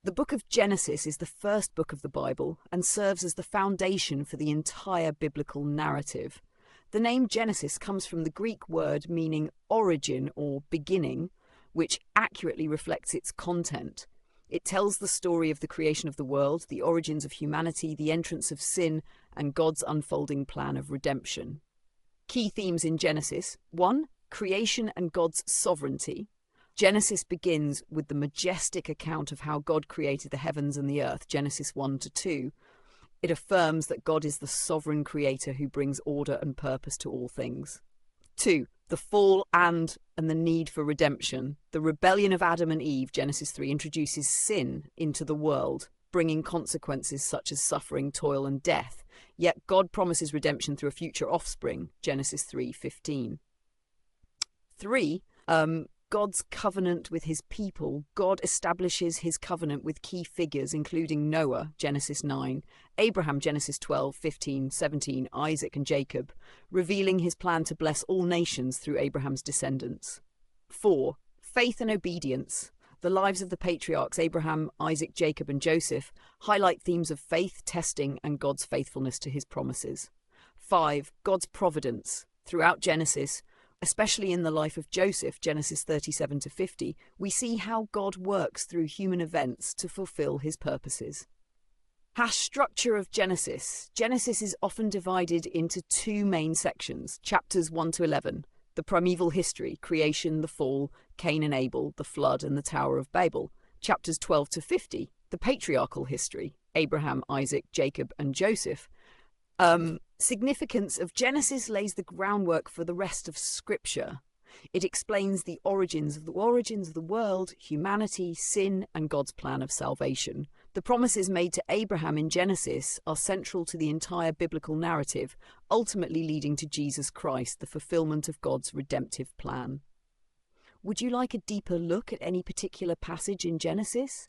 The book of Genesis is the first book of the Bible and serves as the foundation for the entire biblical narrative. The name Genesis comes from the Greek word meaning origin or beginning, which accurately reflects its content. It tells the story of the creation of the world, the origins of humanity, the entrance of sin, and God's unfolding plan of redemption. Key themes in Genesis: 1. Creation and God's sovereignty. Genesis begins with the majestic account of how God created the heavens and the earth, Genesis 1-2. It affirms that God is the sovereign creator who brings order and purpose to all things. 2. The fall and the need for redemption. The rebellion of Adam and Eve, Genesis 3, introduces sin into the world, bringing consequences such as suffering, toil, and death. Yet God promises redemption through a future offspring, Genesis 3:15. 3. God's covenant with his people. God establishes his covenant with key figures, including Noah, Genesis 9, Abraham, Genesis 12, 15, 17, Isaac and Jacob, revealing his plan to bless all nations through Abraham's descendants. 4. Faith and obedience. The lives of the patriarchs Abraham, Isaac, Jacob and Joseph highlight themes of faith, testing and God's faithfulness to his promises. 5. God's providence. Throughout Genesis, especially in the life of Joseph, Genesis 37-50, we see how God works through human events to fulfill his purposes. Structure of Genesis. Genesis is often divided into two main sections, chapters 1-11, the primeval history, creation, the fall, Cain and Abel, the flood and the Tower of Babel. Chapters 12-50, the patriarchal history, Abraham, Isaac, Jacob and Joseph. Significance of Genesis lays the groundwork for the rest of Scripture. It explains the origins of the world, humanity, sin, and God's plan of salvation. The promises made to Abraham in Genesis are central to the entire biblical narrative, ultimately leading to Jesus Christ, the fulfillment of God's redemptive plan. Would you like a deeper look at any particular passage in Genesis?